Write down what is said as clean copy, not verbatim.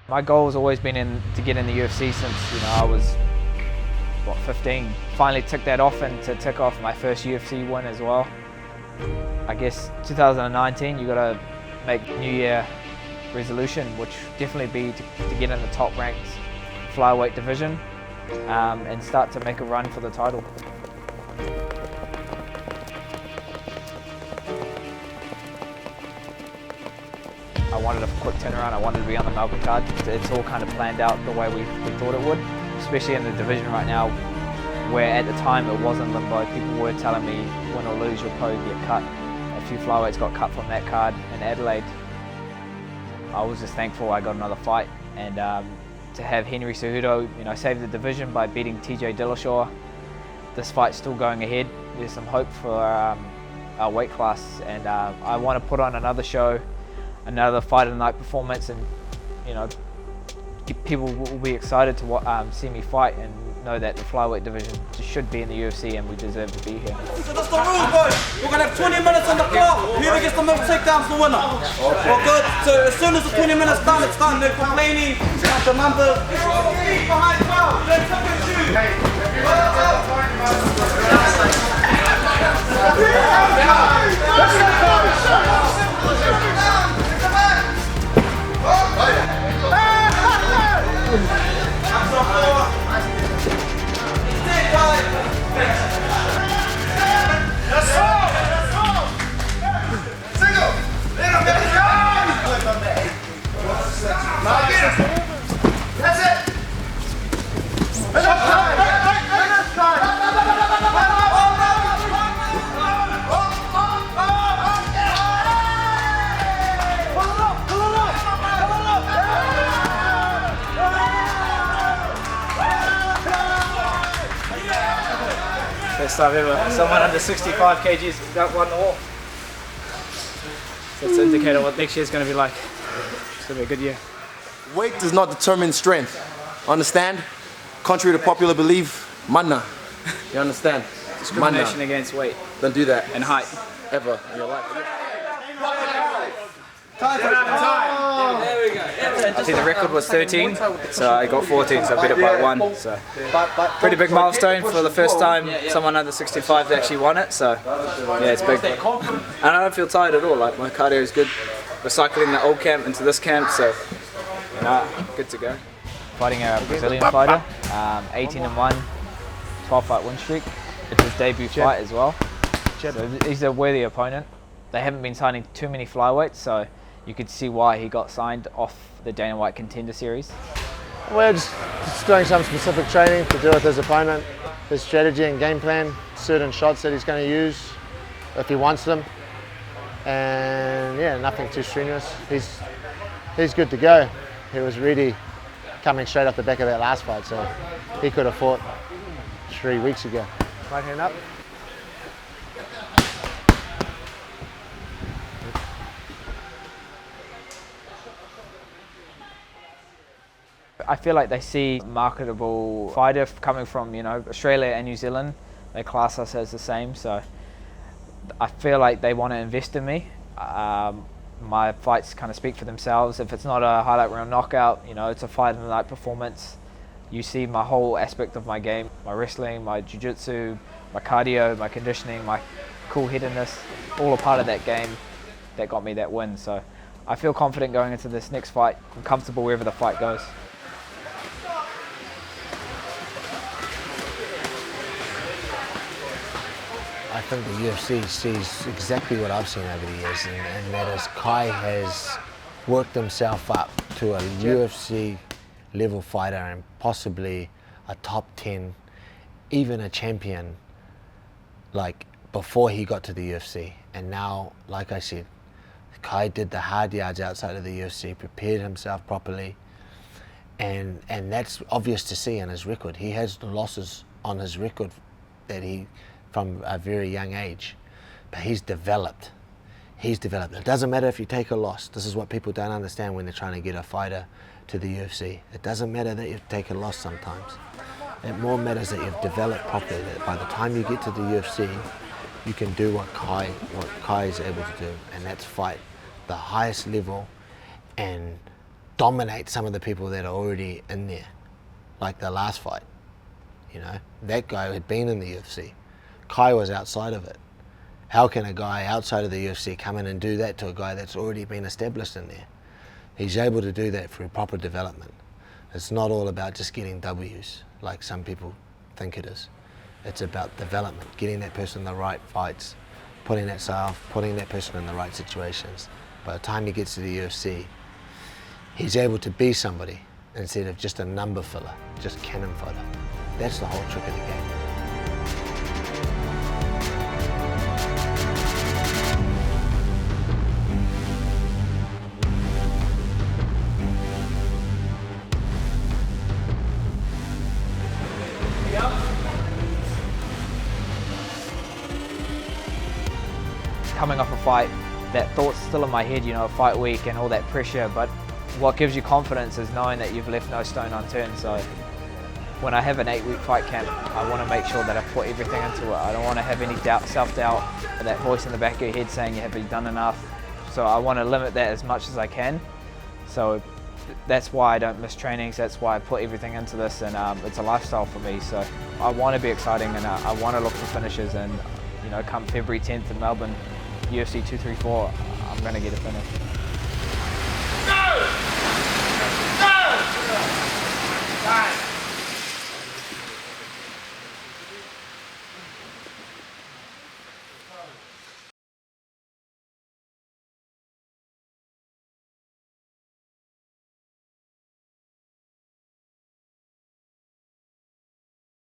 My goal has always been to get in the UFC since I was 15. Finally ticked that off and to tick off my first UFC win as well. I guess 2019 you got to make New Year resolution, which definitely be to get in the top ranked flyweight division and start to make a run for the title. I wanted a quick turnaround. I wanted to be on the Melbourne card. It's all kind of planned out the way we thought it would, especially in the division right now, where at the time it wasn't limbo. People were telling me, win or lose, you'll probably get cut. A few flyweights got cut from that card in Adelaide. I was just thankful I got another fight, and to have Henry Cejudo, save the division by beating TJ Dillashaw. This fight's still going ahead. There's some hope for our weight class, and I want to put on another show, another fight of the night performance, and people will be excited to see me fight and know that the flyweight division should be in the UFC and we deserve to be here. So that's the rule, boys. We're going to have 20 minutes on the clock. Whoever gets the most takedowns, the winner. Okay. Well, good. So as soon as the 20 minutes done, it's done. No complaining. Count the numbers. Behind 12. Let's have a shoot. First time ever, someone under 65 kgs got one all. So it's an indicator of what next year's going to be like. It's going to be a good year. Weight does not determine strength. Understand? Contrary to popular belief, manna. You understand? Discrimination against weight. Don't do that. And height. Ever in your life. There we go. I think the record was 13, so I got 14, so I beat it by 1. So pretty big milestone for the first time someone under 65 actually won it. So yeah, it's big. And I don't feel tired at all. Like my cardio is good. We're cycling the old camp into this camp, so good to go. Fighting a Brazilian fighter, 18-1, 12-fight win streak. It's his debut fight as well. So he's a worthy opponent. They haven't been signing too many flyweights, so you could see why he got signed off the Dana White Contender Series. We're just doing some specific training to do with his opponent, his strategy and game plan, certain shots that he's going to use if he wants them, and yeah, nothing too strenuous. He's good to go. He was really coming straight off the back of that last fight, so he could have fought 3 weeks ago. Right hand up. I feel like they see marketable fighter coming from Australia and New Zealand. They class us as the same, so I feel like they want to invest in me. My fights kind of speak for themselves. If it's not a highlight reel knockout, it's a fight of the night performance. You see my whole aspect of my game, my wrestling, my jiu-jitsu, my cardio, my conditioning, my cool-headedness, all a part of that game that got me that win. So I feel confident going into this next fight. I'm comfortable wherever the fight goes. I think the UFC sees exactly what I've seen over the years, and that is Kai has worked himself up to a UFC level fighter and possibly a top 10, even a champion, like before he got to the UFC. And now, like I said, Kai did the hard yards outside of the UFC, prepared himself properly, and that's obvious to see in his record. He has losses on his record that from a very young age, but he's developed. It doesn't matter if you take a loss. This is what people don't understand when they're trying to get a fighter to the UFC. It doesn't matter that you take a loss sometimes. It more matters that you've developed properly, that by the time you get to the UFC, you can do what Kai is able to do, and that's fight the highest level and dominate some of the people that are already in there, like the last fight. You know, that guy had been in the UFC. Kai was outside of it. How can a guy outside of the UFC come in and do that to a guy that's already been established in there? He's able to do that through proper development. It's not all about just getting W's, like some people think it is. It's about development, getting that person in the right fights, putting that person in the right situations. By the time he gets to the UFC, he's able to be somebody instead of just a number filler, just cannon fodder. That's the whole trick of the game. Coming off a fight, that thought's still in my head, you know, a fight week and all that pressure, but what gives you confidence is knowing that you've left no stone unturned. So when I have an 8-week fight camp, I want to make sure that I put everything into it. I don't want to have any doubt, self-doubt, or that voice in the back of your head saying you haven't done enough. So I want to limit that as much as I can. So that's why I don't miss trainings, that's why I put everything into this, and it's a lifestyle for me. So I want to be exciting, and I want to look for finishes, and you know, come February 10th in Melbourne, UFC 234, I'm going to get a finish. Go! Go! Go!